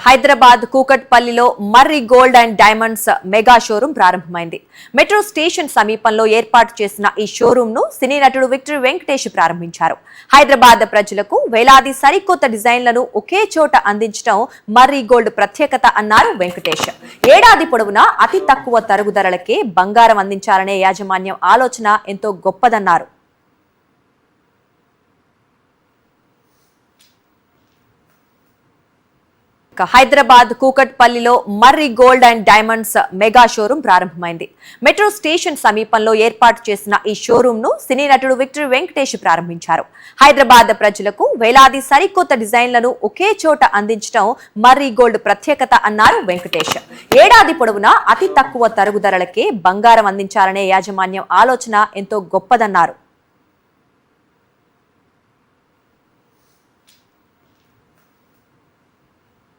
హైదరాబాద్ కూకట్పల్లిలో Marri gold and diamonds mega showroom ప్రారంభమైంది. Metro station సమీపంలో ఏర్పాటు చేసిన ఈ షోరూం ను సినీ నటుడు విక్టరీ వెంకటేష్ ప్రారంభించారు. హైదరాబాద్ ప్రజలకు వేలాది సరికొత్త డిజైన్లను ఒకే చోట అందించడం మర్రి గోల్డ్ ప్రత్యేకత అన్నారు వెంకటేష్. ఏడాది పొడవునా అతి తక్కువ తరుగుదలకే బంగారం అందించాలనే యాజమాన్యం ఆలోచన ఎంతో గొప్పదన్నారు. హైదరాబాద్ కూకట్పల్లిలో Marri gold and diamonds mega showroom ప్రారంభమైంది. మెట్రో స్టేషన్ సమీపంలో ఏర్పాటు చేసిన ఈ షోరూం ను సినీ నటుడు విక్టరీ వెంకటేష్ ప్రారంభించారు. హైదరాబాద్ ప్రజలకు వేలాది సరికొత్త డిజైన్లను ఒకే చోట అందించడం మర్రి గోల్డ్ ప్రత్యేకత అన్నారు వెంకటేష్. ఏడాది పొడవునా అతి తక్కువ తరుగుదలకే బంగారం అందించాలనే యాజమాన్యం ఆలోచన ఎంతో గొప్పదన్నారు.